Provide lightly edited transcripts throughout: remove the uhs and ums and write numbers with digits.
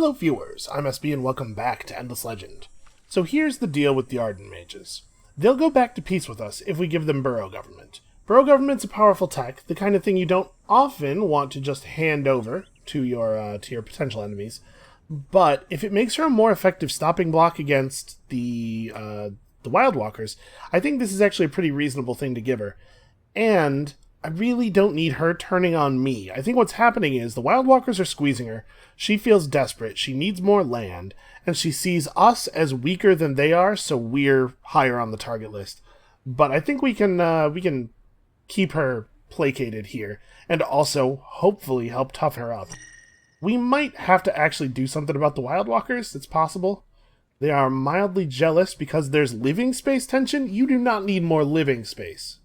Hello viewers, I'm SB and welcome back to Endless Legend. So here's the deal with the Arden Mages. They'll go back to peace with us if we give them Burrow Government. Burrow Government's a powerful tech, the kind of thing you don't often want to just hand over to your potential enemies. But if it makes her a more effective stopping block against the Wild Walkers, I think this is actually a pretty reasonable thing to give her. And I really don't need her turning on me. I think what's happening is the Wild Walkers are squeezing her. She feels desperate. She needs more land. And she sees us as weaker than they are, so we're higher on the target list. But I think we can keep her placated here, and also hopefully help tough her up. We might have to actually do something about the Wild Walkers. It's possible. They are mildly jealous because there's living space tension. You do not need more living space.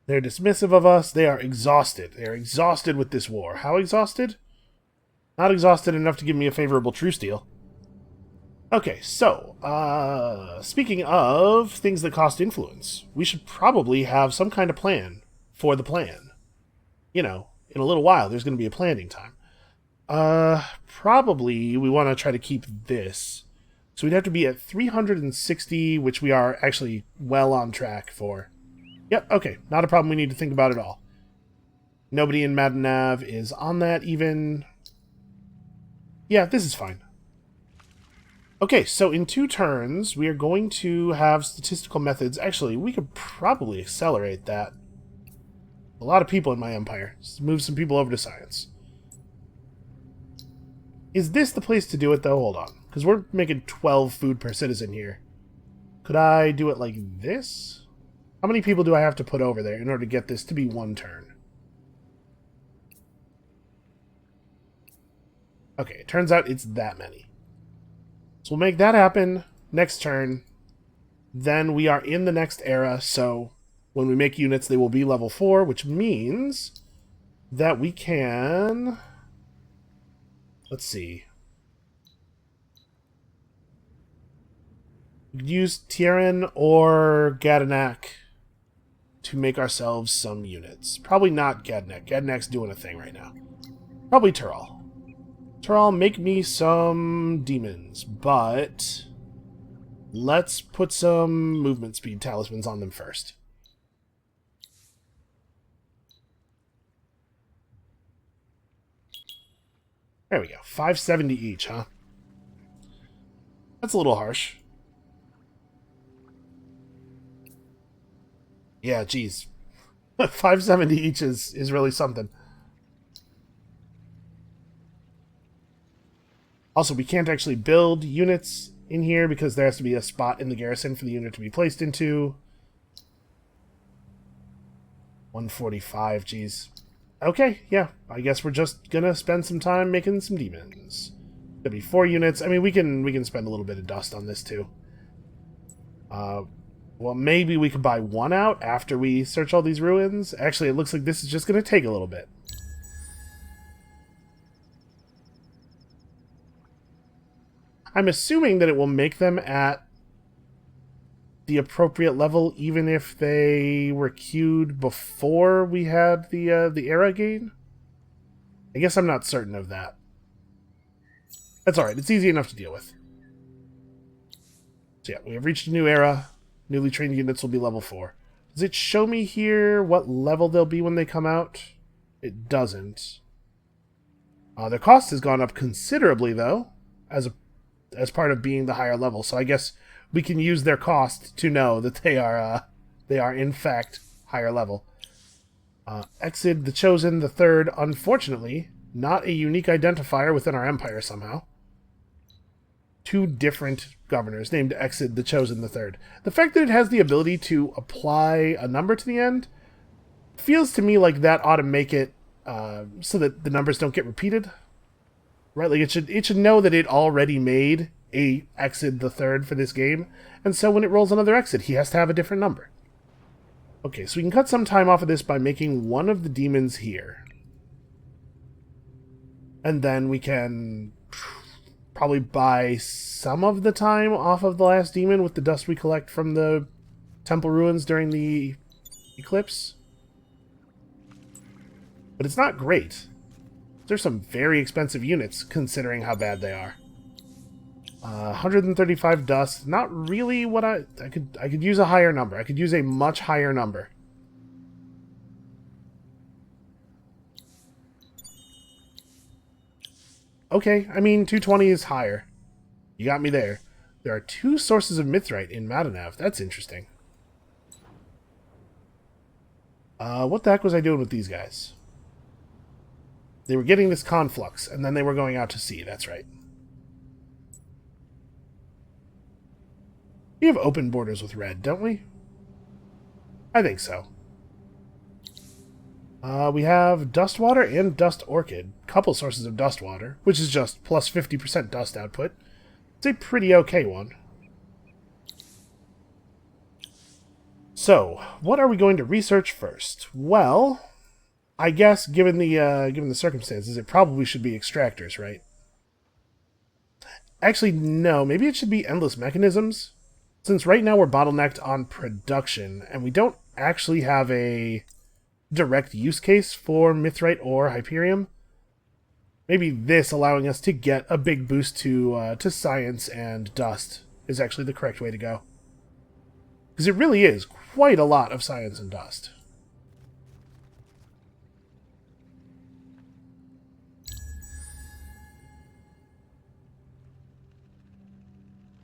They're dismissive of us. They are exhausted. They are exhausted with this war. How exhausted? Not exhausted enough to give me a favorable truce deal. Okay, so, speaking of things that cost influence, we should probably have some kind of plan for the plan. You know, in a little while, there's going to be a planning time. Probably we want to try to keep this. So we'd have to be at 360, which we are actually well on track for. Yep, okay, not a problem we need to think about at all. Nobody in Madanav is on that even. Yeah, this is fine. Okay, so in 2 turns, we are going to have statistical methods. Actually, we could probably accelerate that. A lot of people in my empire. Let's move some people over to science. Is this the place to do it, though? Hold on. Because we're making 12 food per citizen here. Could I do it like this? How many people do I have to put over there in order to get this to be 1 turn? Okay, it turns out it's that many. So we'll make that happen next turn. Then we are in the next era, so when we make units, they will be level 4, which means that we can... Let's see. We could use Tieran or Gadanak to make ourselves some units. Probably not Gadnak. Gadnak's doing a thing right now. Probably Tural. Tural, make me some demons, but let's put some movement speed talismans on them first. There we go. 570 each, huh? That's a little harsh. Yeah, geez. 570 each is really something. Also, we can't actually build units in here because there has to be a spot in the garrison for the unit to be placed into. 145, geez. Okay, yeah. I guess we're just gonna spend some time making some demons. There'll be 4 units. I mean, we can spend a little bit of dust on this too. Well, maybe we could buy 1 out after we search all these ruins. Actually, it looks like this is just going to take a little bit. I'm assuming that it will make them at the appropriate level, even if they were queued before we had the era gain. I guess I'm not certain of that. That's alright, it's easy enough to deal with. So yeah, we have reached a new era. Newly trained units will be level 4. Does it show me here what level they'll be when they come out? It doesn't. Their cost has gone up considerably, though, as part of being the higher level. So I guess we can use their cost to know that they are in fact higher level. Exid the Chosen the Third, unfortunately, not a unique identifier within our empire somehow. 2 different governors named Exid the Chosen the Third. The fact that it has the ability to apply a number to the end feels to me like that ought to make it so that the numbers don't get repeated. Right? Like it should know that it already made a Exid the Third for this game, and so when it rolls another Exid, he has to have a different number. Okay, so we can cut some time off of this by making 1 of the demons here. And then we can probably buy some of the time off of the last demon with the dust we collect from the temple ruins during the eclipse. But it's not great. There's some very expensive units, considering how bad they are. 135 dust. Not really what I could use a higher number. I could use a much higher number. Okay, I mean, 220 is higher. You got me there. There are 2 sources of mithrite in Madanav. That's interesting. What the heck was I doing with these guys? They were getting this conflux, and then they were going out to sea. That's right. We have open borders with red, don't we? I think so. We have dust water and dust orchid. Couple sources of dust water, which is just plus 50% dust output. It's a pretty okay one. So, what are we going to research first? Well, I guess given the circumstances, it probably should be extractors, right? Actually, no. Maybe it should be endless mechanisms. Since right now we're bottlenecked on production, and we don't actually have a direct use case for mithrite or hyperium, maybe this allowing us to get a big boost to science and dust is actually the correct way to go. Because it really is quite a lot of science and dust.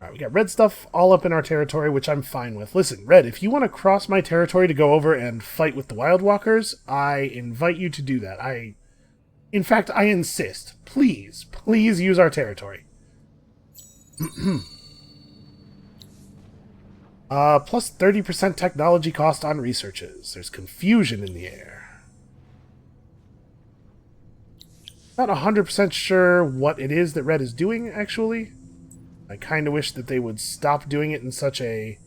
Alright, we got red stuff all up in our territory, which I'm fine with. Listen, Red, if you want to cross my territory to go over and fight with the Wild Walkers, I invite you to do that. In fact, I insist. Please, please use our territory. Plus 30% technology cost on researches. There's confusion in the air. Not 100% sure what it is that Red is doing, actually. I kind of wish that they would stop doing it in such a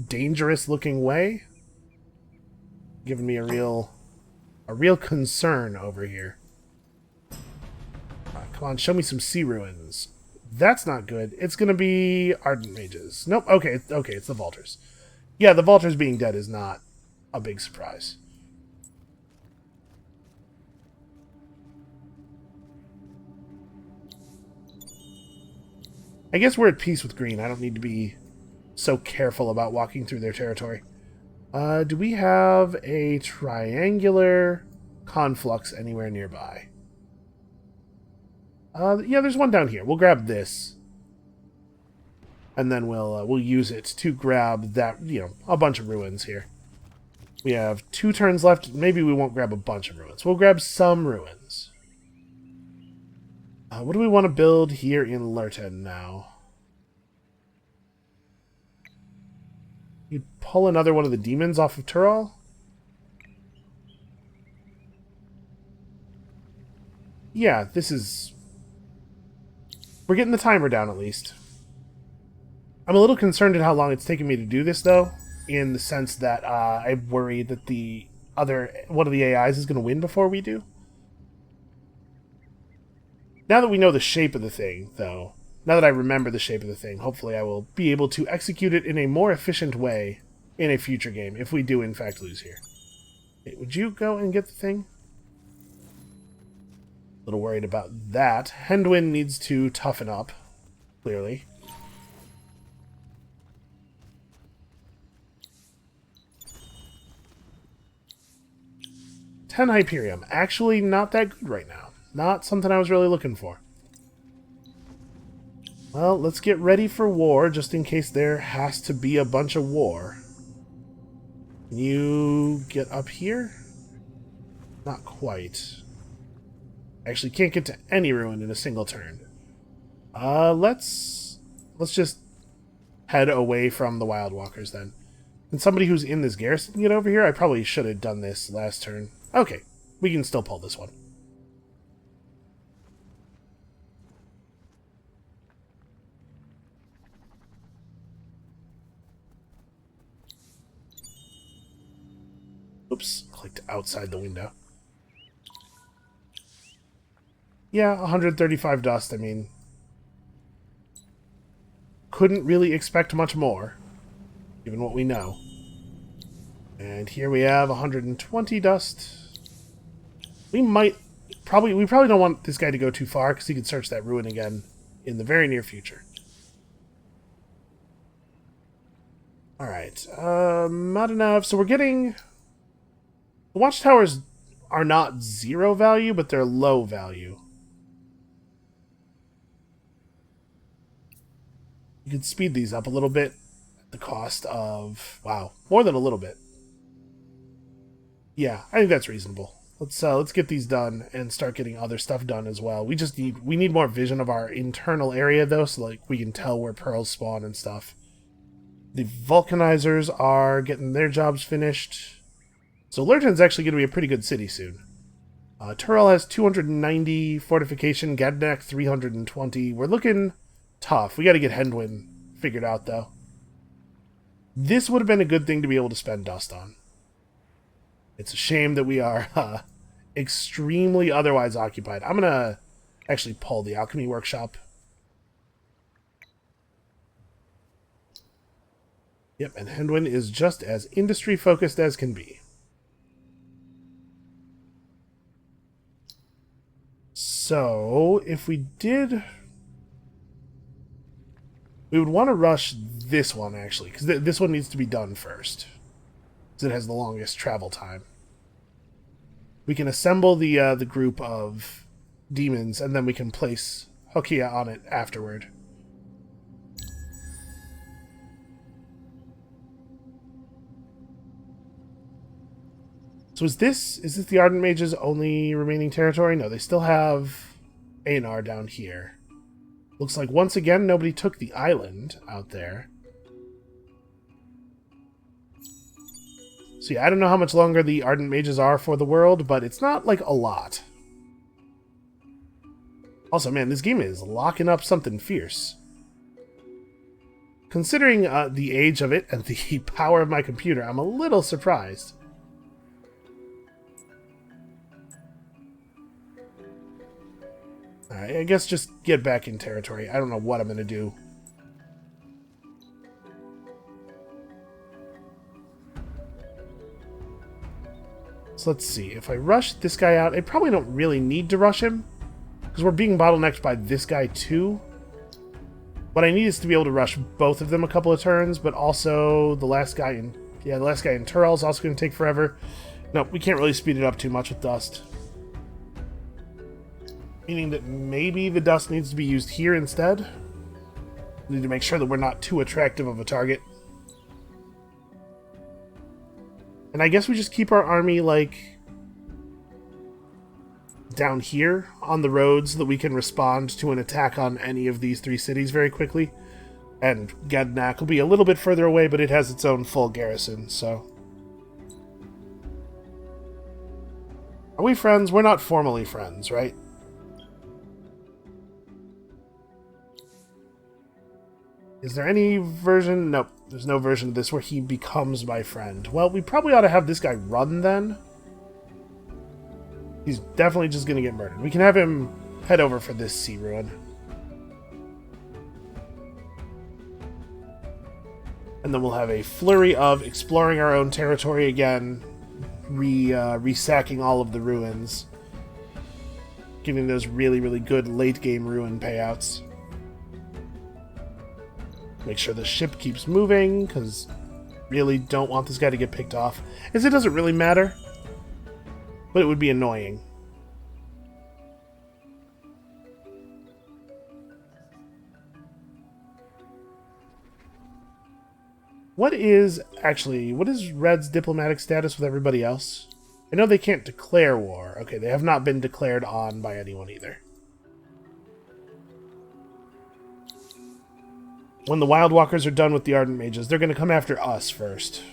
dangerous-looking way. Giving me a real concern over here. Come on, show me some sea ruins. That's not good. It's going to be Ardent Mages. Nope, okay, it's the Vaulters. Yeah, the Vaulters being dead is not a big surprise. I guess we're at peace with green. I don't need to be so careful about walking through their territory. Do we have a triangular conflux anywhere nearby? Yeah, there's one down here. We'll grab this. And then we'll use it to grab that, a bunch of ruins here. We have 2 turns left. Maybe we won't grab a bunch of ruins. We'll grab some ruins. What do we want to build here in Lurton now? You'd pull another one of the demons off of Tural? Yeah, this is... We're getting the timer down, at least. I'm a little concerned at how long it's taken me to do this, though, in the sense that I worry that one of the AIs is going to win before we do. Now that we know the shape of the thing, though, now that I remember the shape of the thing, hopefully I will be able to execute it in a more efficient way in a future game, if we do in fact lose here. Hey, would you go and get the thing? A little worried about that. Hendwin needs to toughen up, clearly. $10 Hyperium. Actually not that good right now. Not something I was really looking for. Well, let's get ready for war, just in case there has to be a bunch of war. Can you get up here? Not quite. Actually, can't get to any ruin in a single turn. Let's just head away from the Wild Walkers, then. Can somebody who's in this garrison get over here? I probably should have done this last turn. Okay, we can still pull this one. Oops, clicked outside the window. Yeah, 135 dust, I mean... Couldn't really expect much more, given what we know. And here we have 120 dust. We might we probably don't want this guy to go too far because he could search that ruin again in the very near future. Alright, not enough. So we're getting... The watchtowers are not 0 value, but they're low value. You can speed these up a little bit at the cost of... Wow, more than a little bit. Yeah, I think that's reasonable. Let's get these done and start getting other stuff done as well. We need more vision of our internal area though, so like we can tell where pearls spawn and stuff. The vulcanizers are getting their jobs finished. So Lurton's actually going to be a pretty good city soon. Turel has 290 fortification, Gadnak 320. We're looking tough. We got to get Hendwin figured out though. This would have been a good thing to be able to spend dust on. It's a shame that we are extremely otherwise occupied. I'm going to actually pull the alchemy workshop. Yep, and Hendwin is just as industry-focused as can be. So, if we did... We would want to rush this one, actually, because this one needs to be done first. Because it has the longest travel time. We can assemble the group of demons, and then we can place Hokia on it afterward. So is this the Ardent Mage's only remaining territory? No, they still have Aenar down here. Looks like once again nobody took the island out there. So yeah, I don't know how much longer the Ardent Mages are for the world, but it's not like a lot. Also, man, this game is locking up something fierce. Considering the age of it and the power of my computer, I'm a little surprised. Alright, I guess just get back in territory. I don't know what I'm going to do. So let's see. If I rush this guy out, I probably don't really need to rush him. Because we're being bottlenecked by this guy too. What I need is to be able to rush both of them a couple of turns, but also the last guy in... Yeah, the last guy in Turel is also going to take forever. No, we can't really speed it up too much with dust. Meaning that maybe the dust needs to be used here instead. We need to make sure that we're not too attractive of a target. And I guess we just keep our army, like, down here on the roads so that we can respond to an attack on any of these 3 cities very quickly. And Gadnak will be a little bit further away, but it has its own full garrison, so... Are we friends? We're not formally friends, right? Is there any version? Nope, there's no version of this where he becomes my friend. Well, we probably ought to have this guy run then. He's definitely just going to get murdered. We can have him head over for this sea ruin. And then we'll have a flurry of exploring our own territory again, resacking all of the ruins, giving those really, really good late-game ruin payouts. Make sure the ship keeps moving, because really don't want this guy to get picked off. As it doesn't really matter, but it would be annoying. What is Red's diplomatic status with everybody else? I know they can't declare war. Okay, they have not been declared on by anyone either. When the Wild Walkers are done with the Ardent Mages, they're going to come after us first.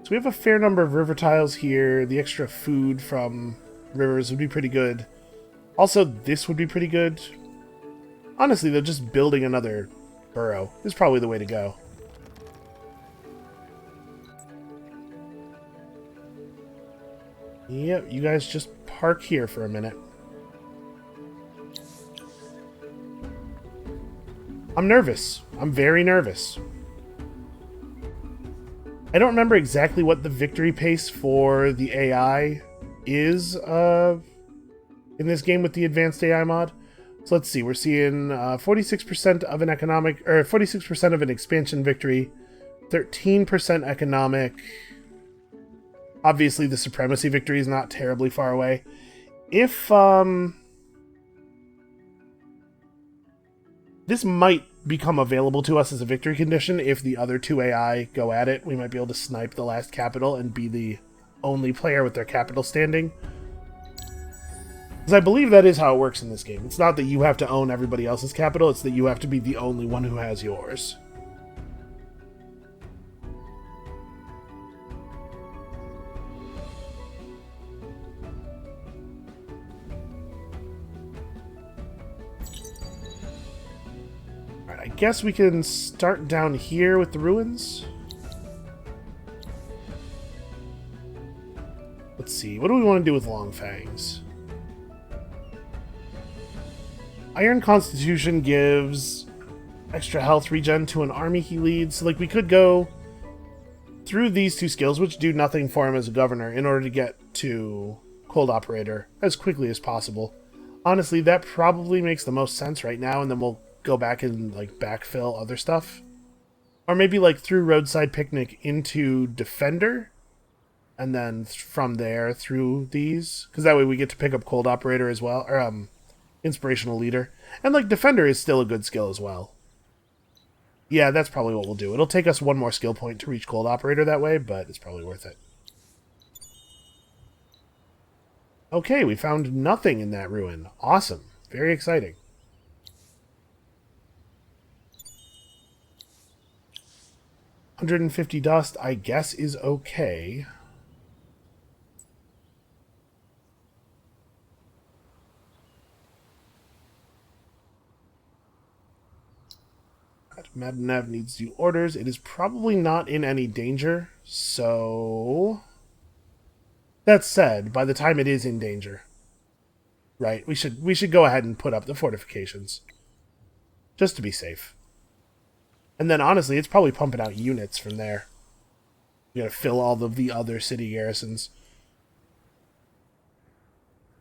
So we have a fair number of river tiles here. The extra food from rivers would be pretty good. Also, this would be pretty good. Honestly, though, just building another burrow is probably the way to go. Yep, you guys just park here for a minute. I'm nervous. I'm very nervous. I don't remember exactly what the victory pace for the AI is in this game with the advanced AI mod. So let's see, we're seeing 46% of an economic, or 46% of an expansion victory, 13% economic. Obviously, the supremacy victory is not terribly far away. If this might become available to us as a victory condition if the other two AI go at it. We might be able to snipe the last capital and be the only player with their capital standing. Because I believe that is how it works in this game. It's not that you have to own everybody else's capital, it's that you have to be the only one who has yours. Alright, I guess we can start down here with the ruins. Let's see, what do we want to do with Longfangs? Iron Constitution gives extra health regen to an army he leads. So, like, we could go through these two skills, which do nothing for him as a governor, in order to get to Cold Operator as quickly as possible. Honestly, that probably makes the most sense right now, and then we'll go back and, like, backfill other stuff. Or maybe, like, through Roadside Picnic into Defender, and then from there through these. Because that way we get to pick up Cold Operator as well, or, Inspirational Leader. And, like, Defender is still a good skill as well. Yeah, that's probably what we'll do. It'll take us one more skill point to reach Cold Operator that way, but it's probably worth it. Okay, we found nothing in that ruin. Awesome. Very exciting. $150 dust, I guess, is okay. Madnev needs to do orders. It is probably not in any danger, so... That said, by the time it is in danger, right, we should go ahead and put up the fortifications. Just to be safe. And then, honestly, it's probably pumping out units from there. We gotta fill all of the other city garrisons.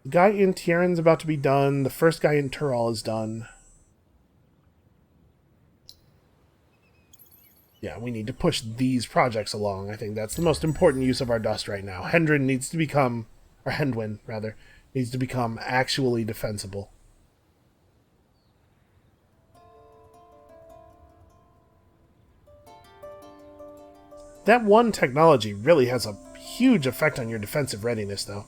The guy in Tieren's about to be done. The first guy in Tural is done. Yeah, we need to push these projects along. I think that's the most important use of our dust right now. Hendrin needs to become, or Hendwin, rather, needs to become actually defensible. That one technology really has a huge effect on your defensive readiness, though.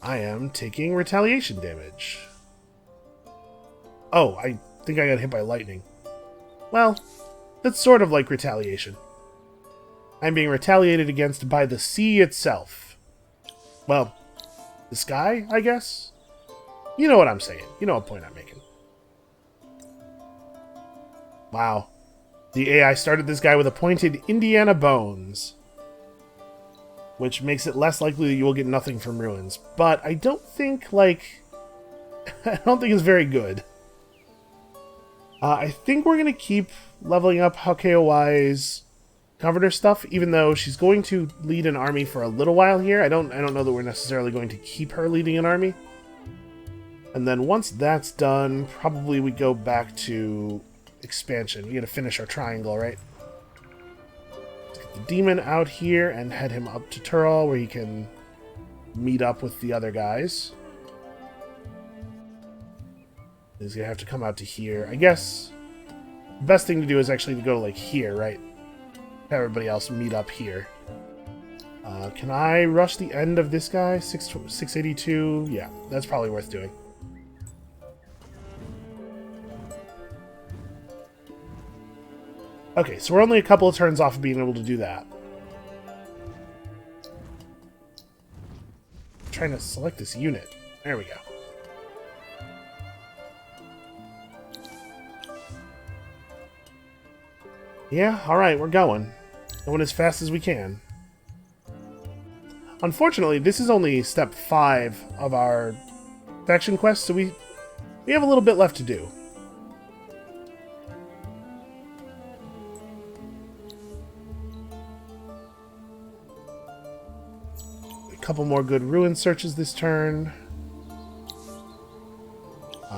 I am taking retaliation damage. Oh, I think I got hit by lightning. Well, that's sort of like retaliation. I'm being retaliated against by the sea itself. Well, the sky, I guess? You know what I'm saying. You know what point I'm making. Wow. The AI started this guy with a pointed Indiana bones, which makes it less likely that you will get nothing from ruins. But I don't think, like... I don't think it's very good. I think we're going to keep leveling up Hakeowai's governor stuff, even though she's going to lead an army for a little while here. I don't know that we're necessarily going to keep her leading an army. And then once that's done, probably we go back to expansion. We got to finish our triangle, right? Let's get the demon out here and head him up to Tural, where he can meet up with the other guys. He's gonna have to come out to here. I guess the best thing to do is actually to go to, like, here, right? Have everybody else meet up here. Can I rush the end of this guy? 682? Yeah, that's probably worth doing. Okay, so we're only a couple of turns off of being able to do that. I'm trying to select this unit. There we go. Yeah, alright, we're going. Going as fast as we can. Unfortunately, this is only step 5 of our faction quest, so we have a little bit left to do. couple more good ruin searches this turn.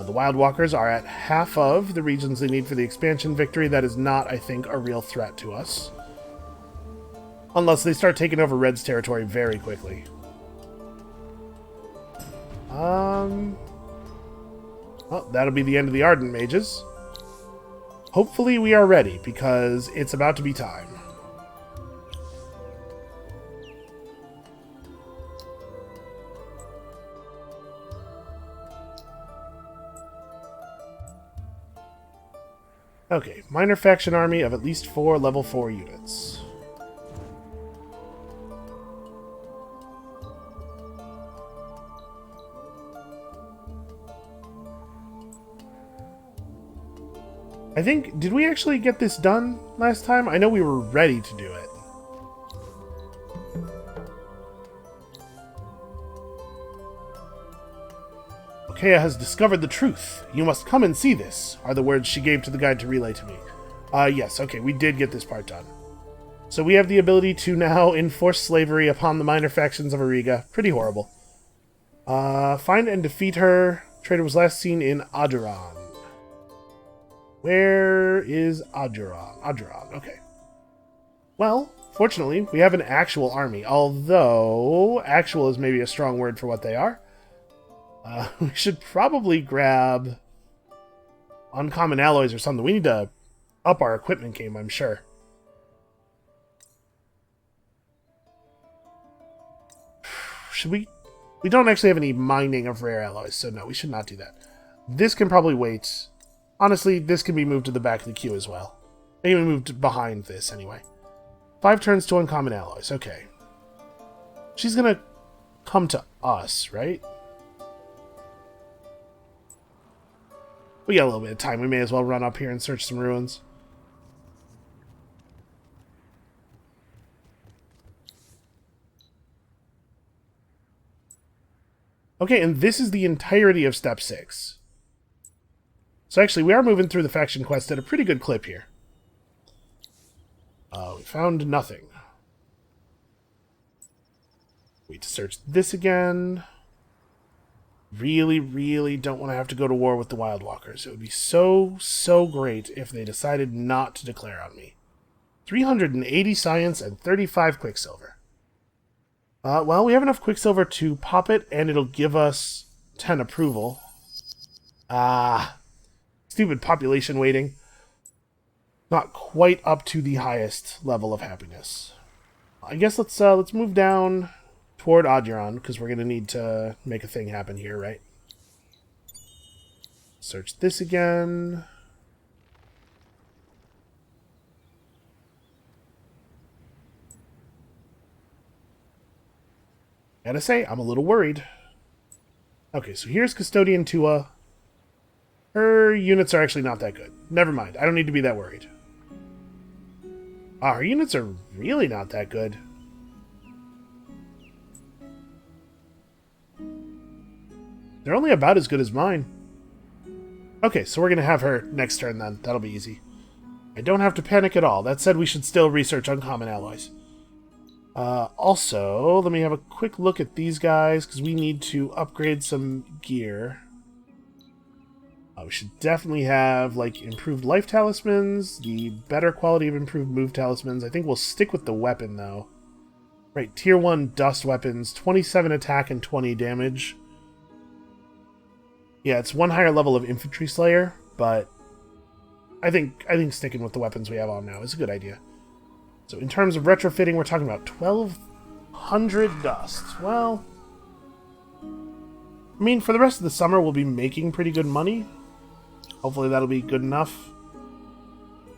The Wild Walkers are at half of the regions they need for the expansion victory. That is not, I think, a real threat to us. Unless they start taking over Red's territory very quickly. Well, that'll be the end of the Ardent Mages. Hopefully we are ready, because it's about to be time. Okay, minor faction army of at least 4 level 4 units. I think, did we actually get this done last time? I know we were ready to do it. Okea has discovered the truth. You must come and see this, are the words she gave to the guide to relay to me. Yes, okay, we did get this part done. So we have the ability to now enforce slavery upon the minor factions of Ariga. Pretty horrible. Find and defeat her. Trader was last seen in Aduran. Where is Aduran? Aduran, okay. Well, fortunately, we have an actual army, although actual is maybe a strong word for what they are. We should probably grab uncommon alloys or something. We need to up our equipment game, I'm sure. Should we? We don't actually have any mining of rare alloys, so no, we should not do that. This can probably wait. Honestly, this can be moved to the back of the queue as well. Maybe moved behind this, anyway. 5 turns to uncommon alloys, okay. She's gonna come to us, right? We got a little bit of time. We may as well run up here and search some ruins. Okay, and this is the entirety of Step 6. So actually, we are moving through the faction quest at a pretty good clip here. We found nothing. We need to search this again. Really, really don't want to have to go to war with the Wild Walkers. It would be so, so great if they decided not to declare on me. 380 science and 35 quicksilver. Well, we have enough quicksilver to pop it, and it'll give us 10 approval. Stupid population weighting. Not quite up to the highest level of happiness. I guess let's move down toward Aduran, because we're going to need to make a thing happen here, right? Search this again. Gotta say, I'm a little worried. Okay, so here's Custodian Tua. Her units are actually not that good. Never mind, I don't need to be that worried. Her units are really not that good. They're only about as good as mine. Okay, so we're going to have her next turn then. That'll be easy. I don't have to panic at all. That said, we should still research uncommon alloys. Also, let me have a quick look at these guys, because we need to upgrade some gear. We should definitely have, like, improved life talismans, the better quality of improved move talismans. I think we'll stick with the weapon, though. Right, tier 1 dust weapons, 27 attack and 20 damage. Yeah, it's 1 higher level of Infantry Slayer, but I think sticking with the weapons we have on now is a good idea. So in terms of retrofitting, we're talking about 1,200 dust. Well, I mean, for the rest of the summer, we'll be making pretty good money. Hopefully that'll be good enough.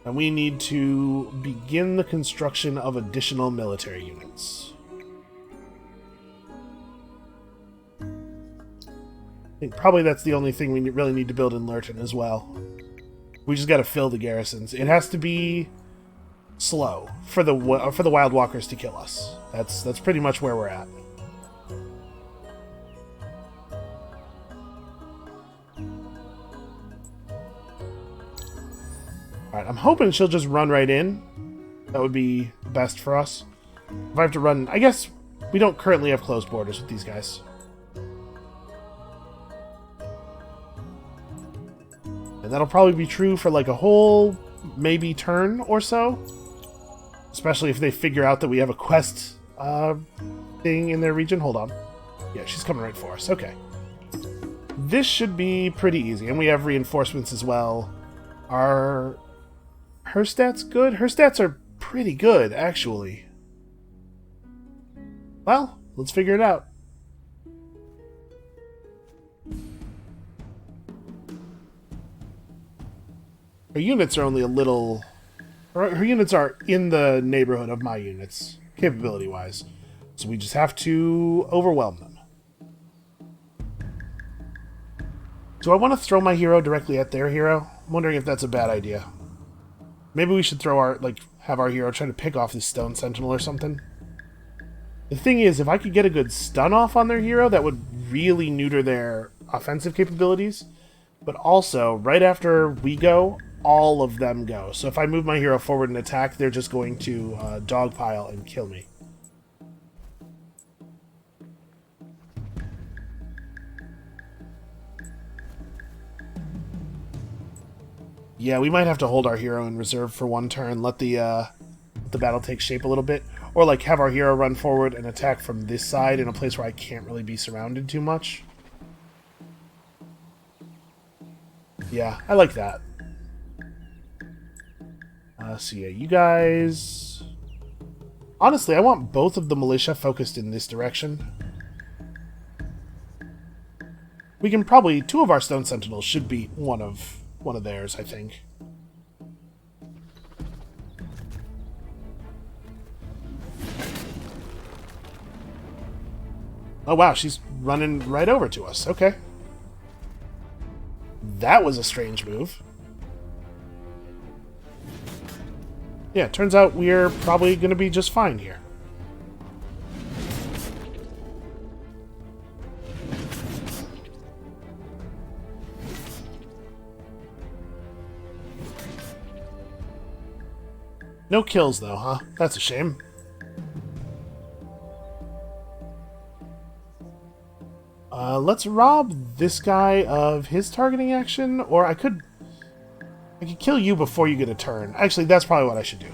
And we need to begin the construction of additional military units. I think probably that's the only thing we really need to build in Lurton as well. We just got to fill the garrisons. It has to be slow for the Wild Walkers to kill us. That's pretty much where we're at. Alright, I'm hoping she'll just run right in. That would be best for us. If I have to run... I guess We don't currently have closed borders with these guys. And that'll probably be true for like a whole, maybe, turn or so. Especially if they figure out that we have a quest thing in their region. Hold on. Yeah, she's coming right for us. Okay. This should be pretty easy. And we have reinforcements as well. Are her stats good? Her stats are pretty good, actually. Well, let's figure it out. Her units are only a little... Her units are in the neighborhood of my units, capability-wise. So we just have to overwhelm them. Do I want to throw my hero directly at their hero? I'm wondering if that's a bad idea. Maybe we should throw our, have our hero try to pick off this stone sentinel or something. The thing is, if I could get a good stun off on their hero, that would really neuter their offensive capabilities. But also, right after we go, all of them go. So if I move my hero forward and attack, they're just going to dogpile and kill me. Yeah, we might have to hold our hero in reserve for one turn, let the battle take shape a little bit. Or like have our hero run forward and attack from this side in a place where I can't really be surrounded too much. Yeah, I like that. So yeah, you guys... Honestly, I want both of the militia focused in this direction. We can probably... Two of our stone sentinels should beat one of theirs, I think. Oh wow, she's running right over to us. Okay. That was a strange move. Yeah, turns out we're probably going to be just fine here. No kills, though, huh? That's a shame. Let's rob this guy of his targeting action, or I could kill you before you get a turn. Actually, that's probably what I should do.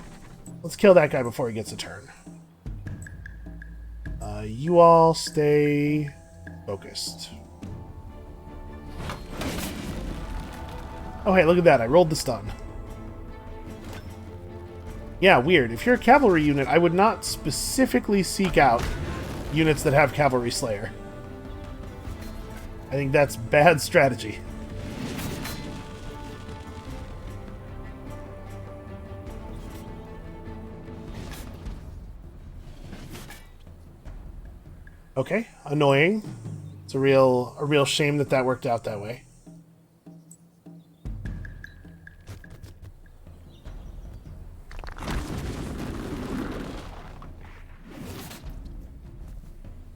Let's kill that guy before he gets a turn. You all stay focused. Oh, hey, look at that. I rolled the stun. Yeah, weird. If you're a cavalry unit, I would not specifically seek out units that have Cavalry Slayer. I think that's bad strategy. Okay, annoying. It's a real shame that that worked out that way.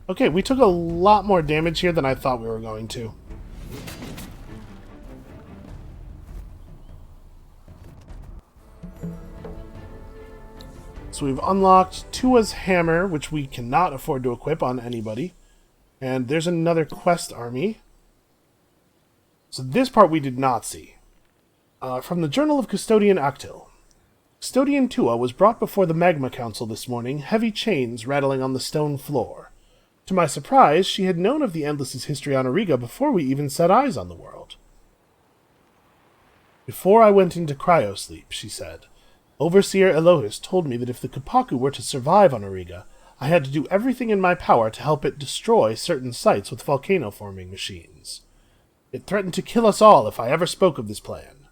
Okay, we took a lot more damage here than I thought we were going to. So we've unlocked Tua's Hammer, which we cannot afford to equip on anybody. And there's another quest army. So this part we did not see. From the Journal of Custodian Actil. Custodian Tua was brought before the Magma Council this morning, heavy chains rattling on the stone floor. To my surprise, she had known of the Endless's history on Auriga before we even set eyes on the world. Before I went into cryosleep, she said, Overseer Elohis told me that if the Kapaku were to survive on Auriga, I had to do everything in my power to help it destroy certain sites with volcano-forming machines. It threatened to kill us all if I ever spoke of this plan.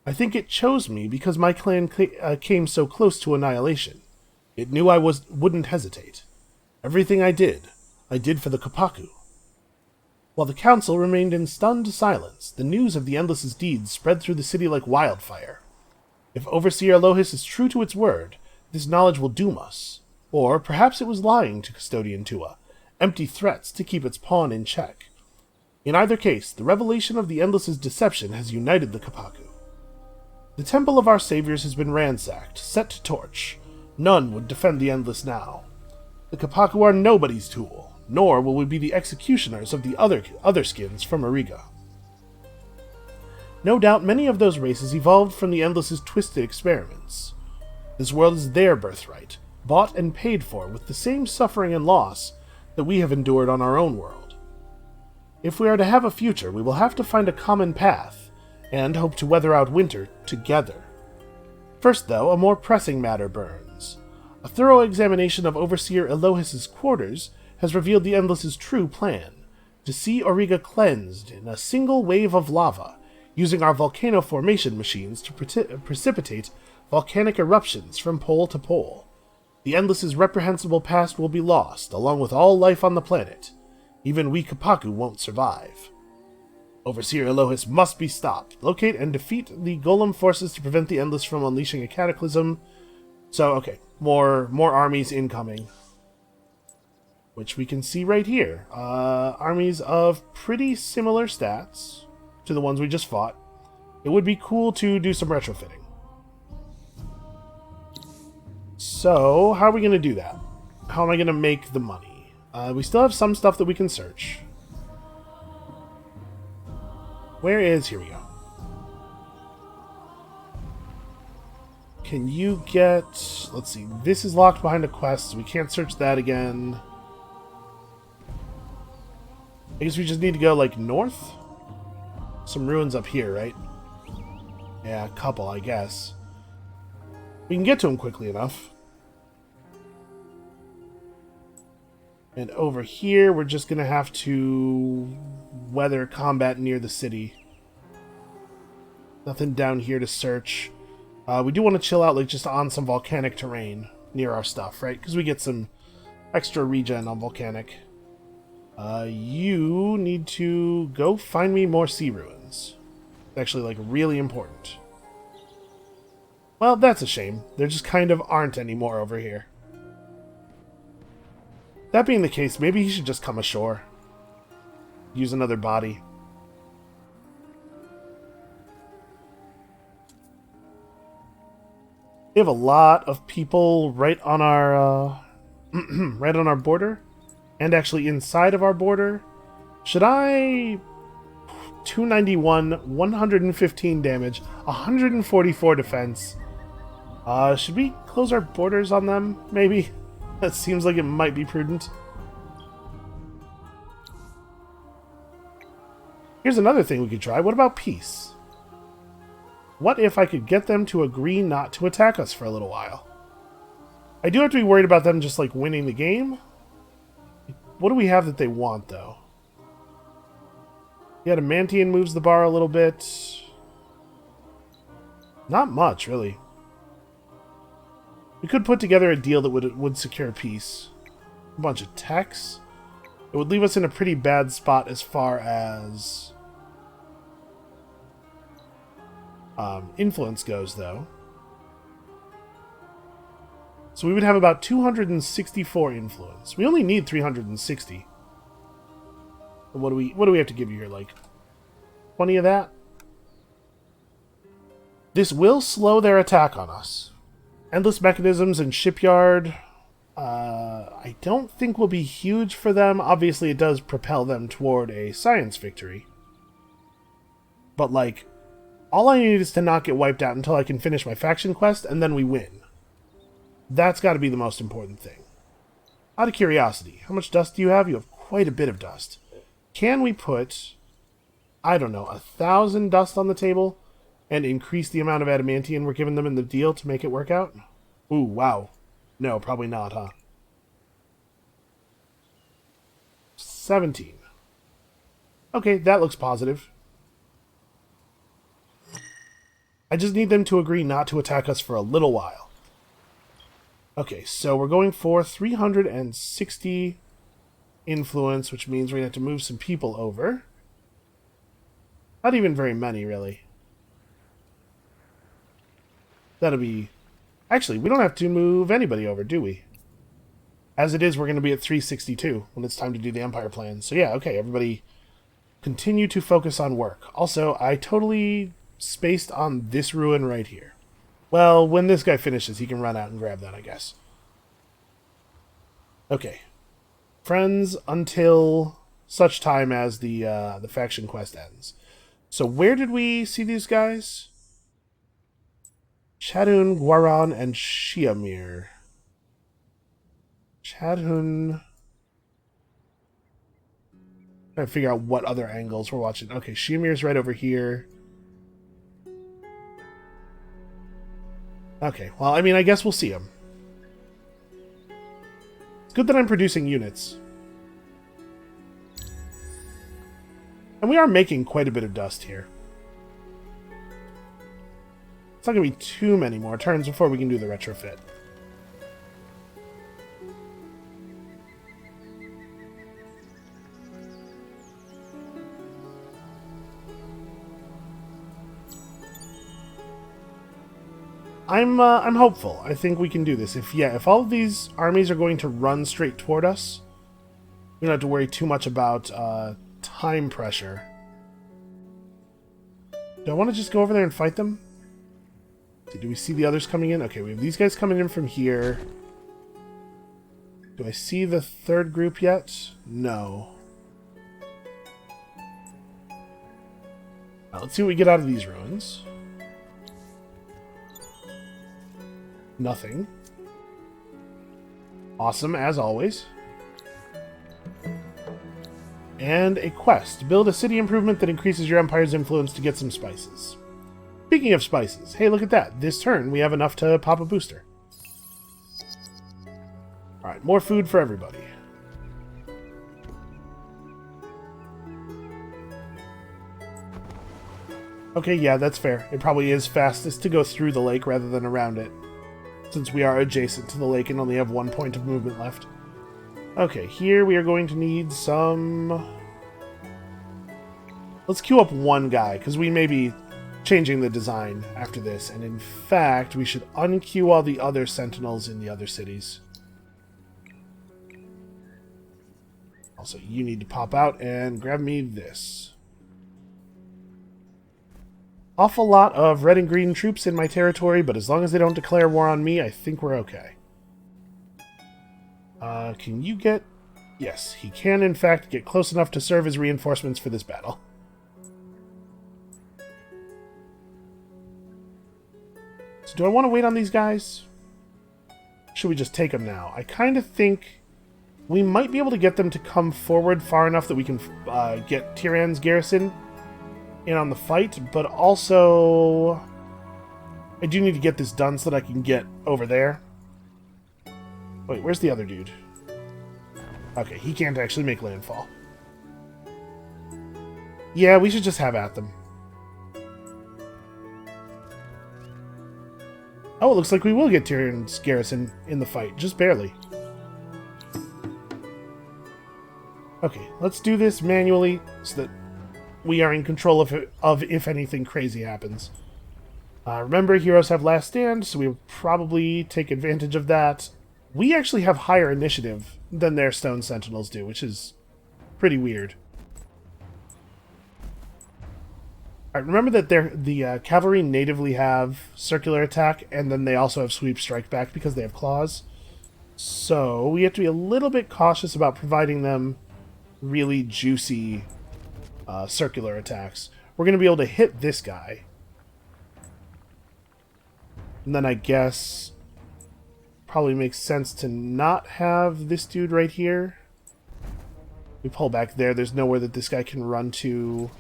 I think it chose me because my clan came so close to annihilation. It knew I wouldn't hesitate. Everything I did for the Kapaku. While the council remained in stunned silence, the news of the Endless's deeds spread through the city like wildfire. If Overseer Elohis is true to its word, this knowledge will doom us. Or perhaps it was lying to Custodian Tua, empty threats to keep its pawn in check. In either case, the revelation of the Endless's deception has united the Kapaku. The temple of our saviors has been ransacked, set to torch. None would defend the Endless now. The Kapaku are nobody's tool, nor will we be the executioners of the other skins from Auriga. No doubt many of those races evolved from the Endless's twisted experiments. This world is their birthright, bought and paid for with the same suffering and loss that we have endured on our own world. If we are to have a future, we will have to find a common path, and hope to weather out winter together. First, though, a more pressing matter burns. A thorough examination of Overseer Elohis's quarters has revealed the Endless's true plan, to see Auriga cleansed in a single wave of lava, using our volcano formation machines to precipitate volcanic eruptions from pole to pole. The Endless's reprehensible past will be lost, along with all life on the planet. Even we Kapaku won't survive. Overseer Elohis must be stopped. Locate and defeat the Golem forces to prevent the Endless from unleashing a cataclysm. So, okay, more armies incoming. Which we can see right here. Armies of pretty similar stats to the ones we just fought. It would be cool to do some retrofitting. So, how are we going to do that? How am I going to make the money? We still have some stuff that we can search. Where is... Here we go. Can you get... Let's see. This is locked behind a quest, so we can't search that again. I guess we just need to go, like, north? Some ruins up here, right? Yeah, a couple, I guess. We can get to them quickly enough. And over here, we're just going to have to weather combat near the city. Nothing down here to search. We do want to chill out, like, just on some volcanic terrain near our stuff, right? Because we get some extra regen on volcanic. You need to go find me more sea ruins. It's actually, like, really important. Well, that's a shame. There just kind of aren't anymore over here. That being the case, maybe he should just come ashore. Use another body. We have a lot of people right on our right on our border, and actually inside of our border. Should I 291, 115 damage, 144 defense? Should we close our borders on them? Maybe. That seems like it might be prudent. Here's another thing we could try. What about peace? What if I could get them to agree not to attack us for a little while? I do have to be worried about them just, like, winning the game. What do we have that they want, though? Yeah, Adamantian moves the bar a little bit. Not much, really. We could put together a deal that would secure peace. A bunch of techs. It would leave us in a pretty bad spot as far as influence goes, though. So we would have about 264 influence. We only need 360. And what do we have to give you here? Like 20 of that? This will slow their attack on us. Endless mechanisms and shipyard, I don't think will be huge for them. Obviously, it does propel them toward a science victory. But, like, all I need is to not get wiped out until I can finish my faction quest, and then we win. That's got to be the most important thing. Out of curiosity, how much dust do you have? You have quite a bit of dust. Can we put, I don't know, 1,000 dust on the table and increase the amount of adamantium we're giving them in the deal to make it work out? Ooh, wow. No, probably not, huh? 17. Okay, that looks positive. I just need them to agree not to attack us for a little while. Okay, so we're going for 360 influence, which means we're going to have to move some people over. Not even very many, really. That'll be... Actually, we don't have to move anybody over, do we? As it is, we're going to be at 362 when it's time to do the Empire plan. So yeah, okay, everybody continue to focus on work. Also, I totally spaced on this ruin right here. Well, when this guy finishes, he can run out and grab that, I guess. Okay. Friends until such time as the faction quest ends. So where did we see these guys? Chadun, Guaran, and Shiamir. Chadun... Trying to figure out what other angles we're watching. Okay, Shiamir's right over here. Okay, well, I mean, I guess we'll see him. It's good that I'm producing units. And we are making quite a bit of dust here. It's not going to be too many more turns before we can do the retrofit. I'm hopeful. I think we can do this. If all of these armies are going to run straight toward us, we don't have to worry too much about time pressure. Do I want to just go over there and fight them? Do we see the others coming in? Okay, we have these guys coming in from here. Do I see the third group yet? No. Now, let's see what we get out of these ruins. Nothing. Awesome, as always. And a quest. Build a city improvement that increases your empire's influence to get some spices. Speaking of spices, hey, look at that. This turn, we have enough to pop a booster. Alright, more food for everybody. Okay, yeah, that's fair. It probably is fastest to go through the lake rather than around it, since we are adjacent to the lake and only have 1 point of movement left. Okay, here we are going to need some... Let's queue up one guy, because we may be changing the design after this, and in fact, we should unqueue all the other sentinels in the other cities. Also, you need to pop out and grab me this. Awful lot of red and green troops in my territory, but as long as they don't declare war on me, I think we're okay. Can you get... Yes, he can in fact get close enough to serve as reinforcements for this battle. So do I want to wait on these guys? Should we just take them now? I kind of think we might be able to get them to come forward far enough that we can get Tiran's garrison in on the fight, but also I do need to get this done so that I can get over there. Wait, where's the other dude? Okay, he can't actually make landfall. Yeah, we should just have at them. Oh, it looks like we will get Tyrion's garrison in the fight, just barely. Okay, let's do this manually so that we are in control of if anything crazy happens. Remember, heroes have last stand, so we'll probably take advantage of that. We actually have higher initiative than their stone sentinels do, which is pretty weird. Alright, remember that the cavalry natively have circular attack, and then they also have sweep strike back because they have claws. So we have to be a little bit cautious about providing them really juicy circular attacks. We're going to be able to hit this guy. And then I guess probably makes sense to not have this dude right here. We pull back there. There's nowhere that this guy can run to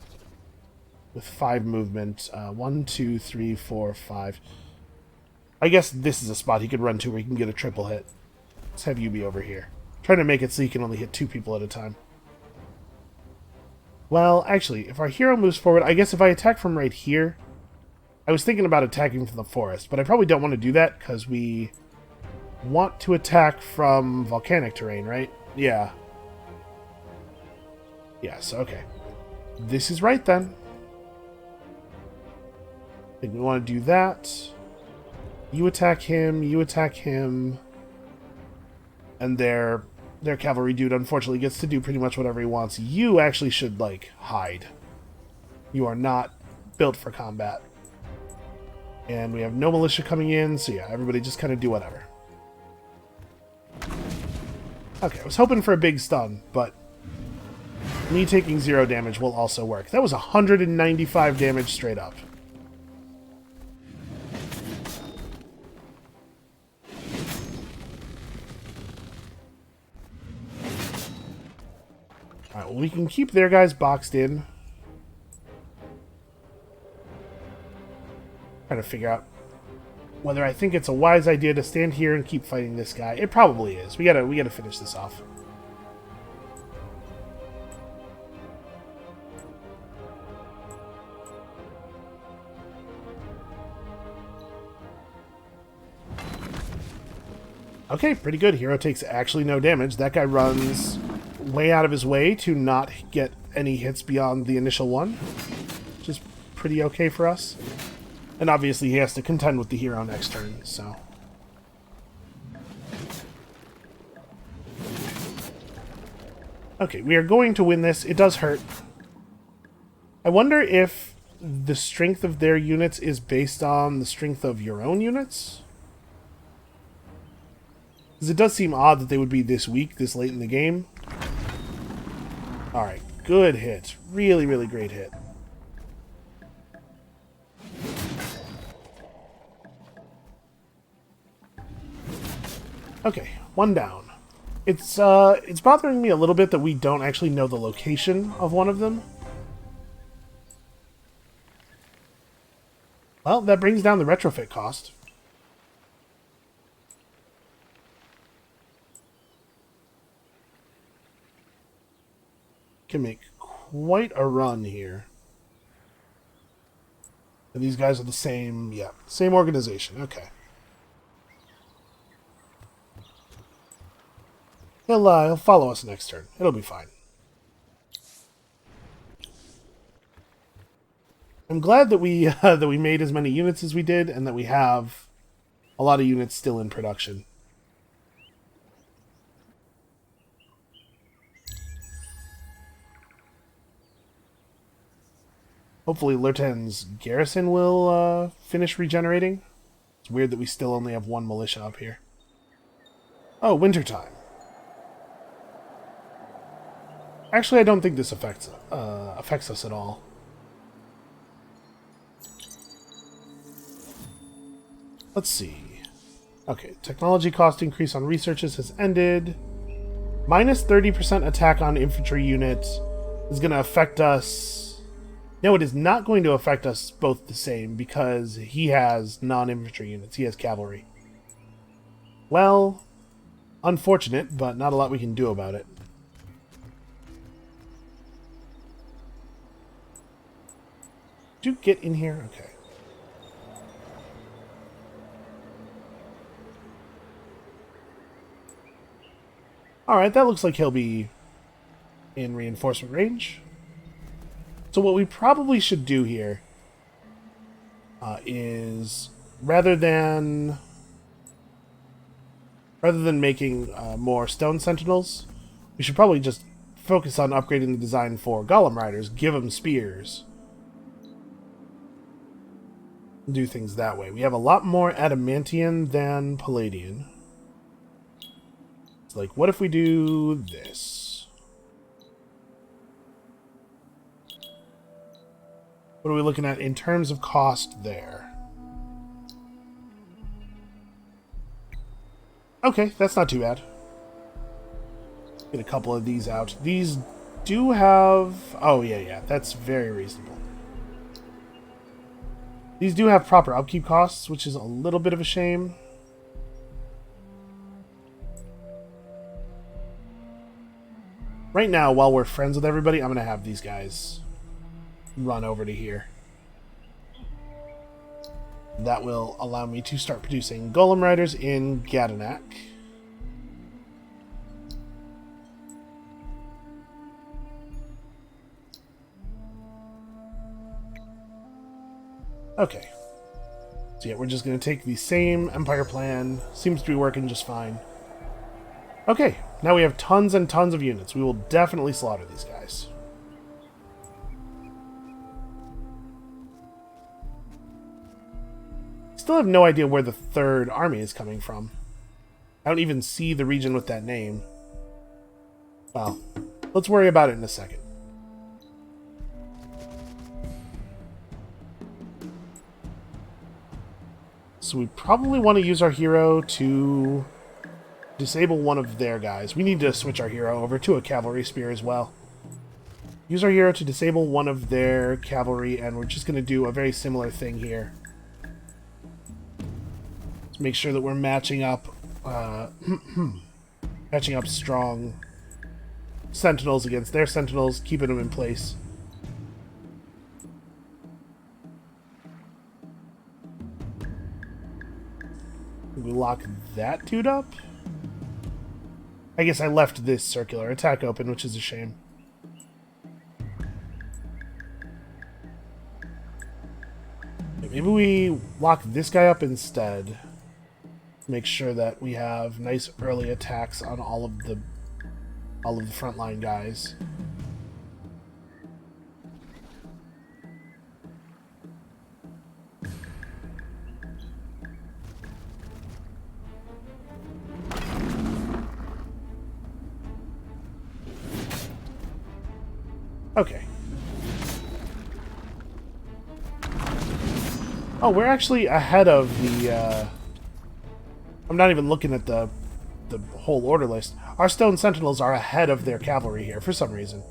with 5 movement. 1, 2, 3, 4, 5. I guess this is a spot he could run to where he can get a triple hit. Let's have you be over here. Trying to make it so you can only hit 2 people at a time. Well, actually, if our hero moves forward, I guess if I attack from right here... I was thinking about attacking from the forest, but I probably don't want to do that because we want to attack from volcanic terrain, right? Yeah. Yes, okay. This is right then. I think we want to do that. You attack him, and their cavalry dude unfortunately gets to do pretty much whatever he wants. You actually should, like, hide. You are not built for combat. And we have no militia coming in, so yeah, everybody just kind of do whatever. Okay, I was hoping for a big stun, but me taking 0 damage will also work. That was 195 damage straight up. Alright, well, we can keep their guys boxed in. Trying to figure out whether I think it's a wise idea to stand here and keep fighting this guy. It probably is. We gotta finish this off. Okay, pretty good. Hero takes actually no damage. That guy runs way out of his way to not get any hits beyond the initial one, which is pretty okay for us. And obviously he has to contend with the hero next turn, so... Okay, we are going to win this. It does hurt. I wonder if the strength of their units is based on the strength of your own units? Because it does seem odd that they would be this weak, this late in the game. Alright, good hit. Really, really great hit. Okay, one down. It's bothering me a little bit that we don't actually know the location of one of them. Well, that brings down the retrofit cost. Can make quite a run here. And these guys are the same, yeah, same organization. Okay. He'll follow us next turn. It'll be fine. I'm glad that we made as many units as we did, and that we have a lot of units still in production. Hopefully Lurten's garrison will finish regenerating. It's weird that we still only have one militia up here. Oh, wintertime. Actually, I don't think this affects us at all. Let's see. Okay, technology cost increase on researches has ended. Minus 30% attack on infantry units is going to affect us. No, it is not going to affect us both the same because he has non-infantry units. He has cavalry. Well, unfortunate, but not a lot we can do about it. Do get in here? Okay. Alright, that looks like he'll be in reinforcement range. So what we probably should do here is, rather than making more stone sentinels, we should probably just focus on upgrading the design for golem riders, give them spears. Do things that way. We have a lot more adamantium than palladian. It's like, what if we do this? What are we looking at in terms of cost there? Okay, that's not too bad. Get a couple of these out. These do have... Oh, yeah, that's very reasonable. These do have proper upkeep costs, which is a little bit of a shame. Right now, while we're friends with everybody, I'm going to have these guys run over to here. That will allow me to start producing golem riders in Gadanak. Okay. So yeah, we're just going to take the same Empire plan. Seems to be working just fine. Okay, now we have tons and tons of units. We will definitely slaughter these guys. Still have no idea where the third army is coming from. I don't even see the region with that name. Well, let's worry about it in a second. So we probably want to use our hero to disable one of their guys. We need to switch our hero over to a cavalry spear as well. Use our hero to disable one of their cavalry, and we're just going to do a very similar thing here. Let's make sure that we're matching up matching up strong sentinels against their sentinels, keeping them in place. We lock that dude up? I guess I left this circular attack open, which is a shame. Maybe we lock this guy up instead. Make sure that we have nice early attacks on all of the frontline guys. Okay. Oh, we're actually ahead of the, I'm not even looking at the whole order list. Our stone sentinels are ahead of their cavalry here, for some reason.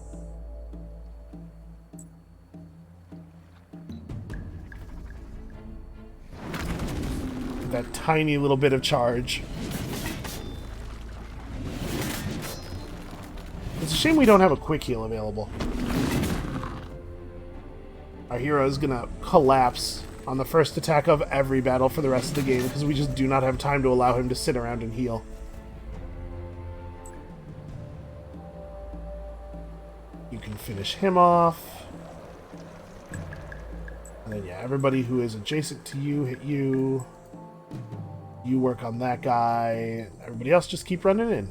That tiny little bit of charge. It's a shame we don't have a quick heal available. Our hero is gonna collapse on the first attack of every battle for the rest of the game because we just do not have time to allow him to sit around and heal. You can finish him off. And then, yeah, everybody who is adjacent to you, hit you. You work on that guy. Everybody else just keep running in.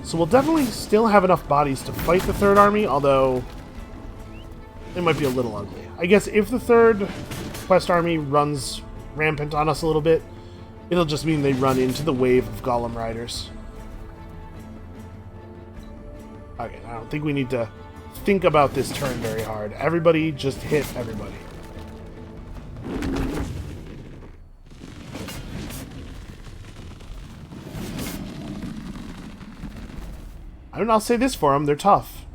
So we'll definitely still have enough bodies to fight the third army, although it might be a little ugly. I guess if the third quest army runs rampant on us a little bit, it'll just mean they run into the wave of golem riders. Okay, I don't think we need to think about this turn very hard. Everybody just hit everybody. I mean, I'll say this for them, they're tough.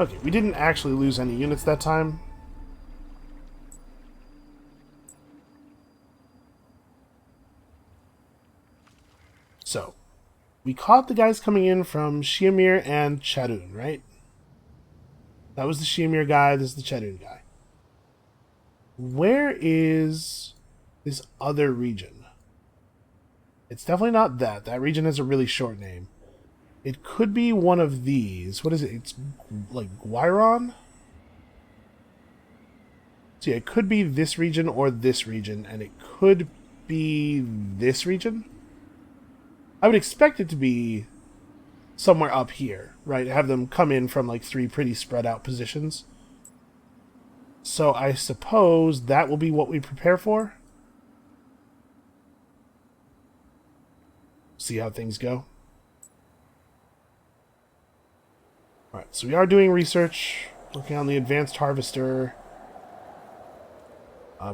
Okay, we didn't actually lose any units that time. So, we caught the guys coming in from Shiamir and Chadun, right? That was the Shiamir guy, this is the Chadun guy. Where is this other region? It's definitely not that. That region has a really short name. It could be one of these. What is it? It's like Guiron? So yeah, it could be this region or this region, and it could be this region. I would expect it to be somewhere up here, right? Have them come in from like 3 pretty spread out positions. So I suppose that will be what we prepare for. See how things go. Alright, so we are doing research, working on the advanced harvester.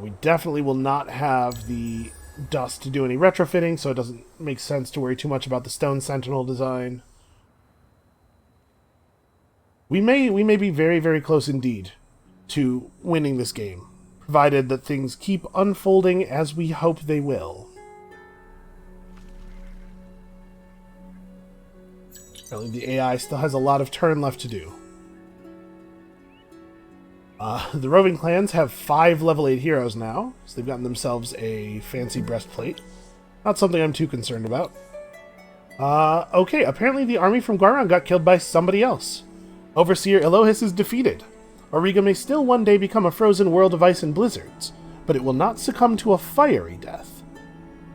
We definitely will not have the dust to do any retrofitting, so it doesn't make sense to worry too much about the stone sentinel design. We may be very, very close indeed to winning this game, provided that things keep unfolding as we hope they will. Apparently the AI still has a lot of turn left to do. The roving clans have 5 level 8 heroes now, so they've gotten themselves a fancy breastplate. Not something I'm too concerned about. Okay, apparently the army from Guiron got killed by somebody else. Overseer Elohis is defeated. Auriga may still one day become a frozen world of ice and blizzards, but it will not succumb to a fiery death.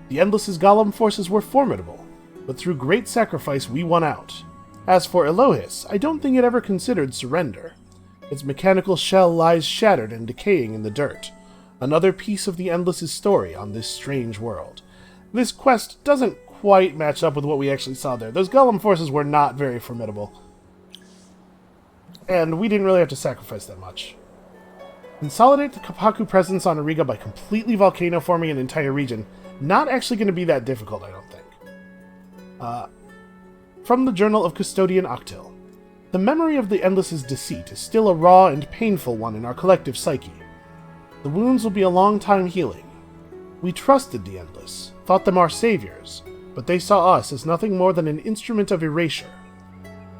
The Endless's golem forces were formidable, but through great sacrifice we won out. As for Elohis, I don't think it ever considered surrender. Its mechanical shell lies shattered and decaying in the dirt. Another piece of the Endless's story on this strange world. This quest doesn't quite match up with what we actually saw there. Those Golem forces were not very formidable. And we didn't really have to sacrifice that much. Consolidate the Kapaku presence on Ariga by completely volcano forming an entire region. Not actually going to be that difficult, I don't think. From the Journal of Custodian Octil. The memory of the Endless's deceit is still a raw and painful one in our collective psyche. The wounds will be a long time healing. We trusted the Endless, thought them our saviors, but they saw us as nothing more than an instrument of erasure.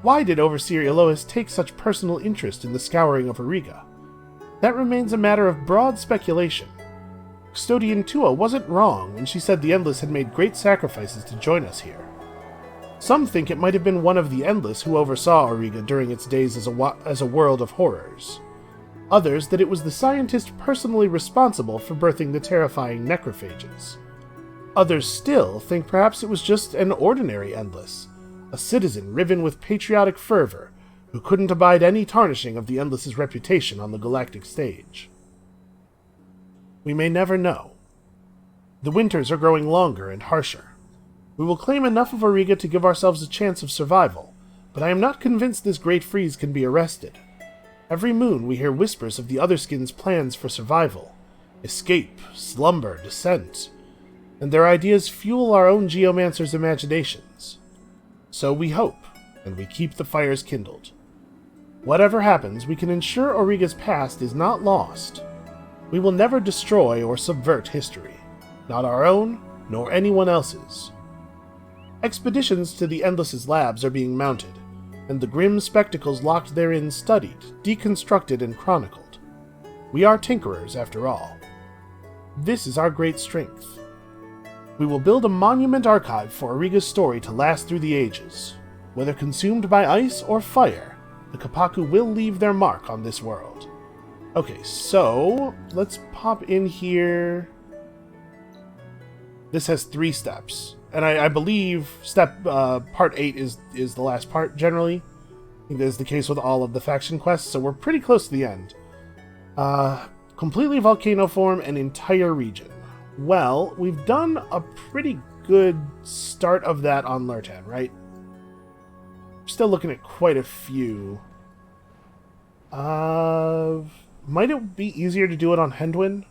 Why did Overseer Elohis take such personal interest in the scouring of Ariga? That remains a matter of broad speculation. Custodian Tua wasn't wrong when she said the Endless had made great sacrifices to join us here. Some think it might have been one of the Endless who oversaw Ariga during its days as a world of horrors. Others that it was the scientist personally responsible for birthing the terrifying necrophages. Others still think perhaps it was just an ordinary Endless, a citizen riven with patriotic fervor, who couldn't abide any tarnishing of the Endless's reputation on the galactic stage. We may never know. The winters are growing longer and harsher. We will claim enough of Ariga to give ourselves a chance of survival, but I am not convinced this great freeze can be arrested. Every moon we hear whispers of the Otherskins' plans for survival. Escape, slumber, descent. And their ideas fuel our own geomancers' imaginations. So we hope, and we keep the fires kindled. Whatever happens, we can ensure Ariga's past is not lost. We will never destroy or subvert history. Not our own, nor anyone else's. Expeditions to the Endless's labs are being mounted, and the grim spectacles locked therein studied, deconstructed, and chronicled. We are tinkerers, after all. This is our great strength. We will build a monument archive for Ariga's story to last through the ages. Whether consumed by ice or fire, the Kapaku will leave their mark on this world. Okay, so let's pop in here. This has 3 steps. And I believe part 8 is the last part, generally. I think that is the case with all of the faction quests, so we're pretty close to the end. Completely volcano form an entire region. Well, we've done a pretty good start of that on Lurtan, right? Still looking at quite a few. Might it be easier to do it on Hendwin?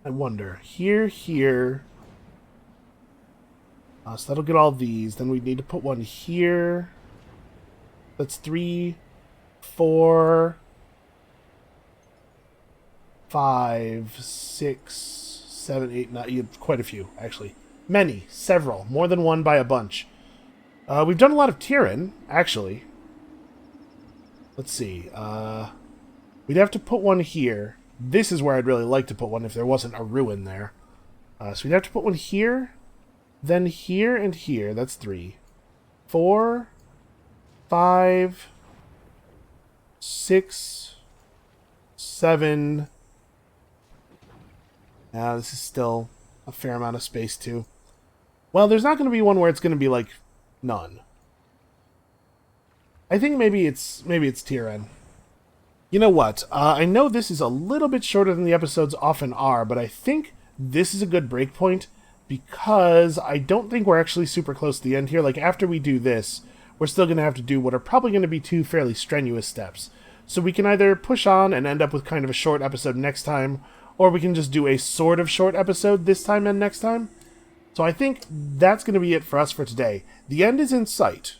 I wonder. Here. So that'll get all these. Then we need to put one here. That's 3, 4, 5, 6, 7, 8, 9. You have quite a few, actually. Many. Several. More than one by a bunch. We've done a lot of Tyrann, actually. Let's see. We'd have to put one here. This is where I'd really like to put one if there wasn't a ruin there. So we'd have to put one here. Then here and here. That's 3. 4, 5, 6, 7. Now this is still a fair amount of space too. Well, there's not going to be one where it's going to be like none. I think maybe it's Tyrann. You know what? I know this is a little bit shorter than the episodes often are, but I think this is a good break point. Because I don't think we're actually super close to the end here. Like, after we do this, we're still going to have to do what are probably going to be 2 fairly strenuous steps. So we can either push on and end up with kind of a short episode next time, or we can just do a sort of short episode this time and next time. So I think that's going to be it for us for today. The end is in sight.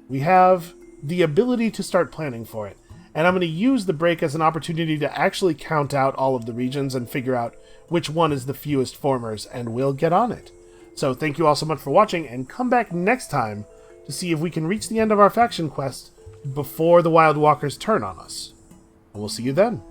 We have the ability to start planning for it. And I'm going to use the break as an opportunity to actually count out all of the regions and figure out which one is the fewest formers, and we'll get on it. So thank you all so much for watching, and come back next time to see if we can reach the end of our faction quest before the Wild Walkers turn on us. And we'll see you then.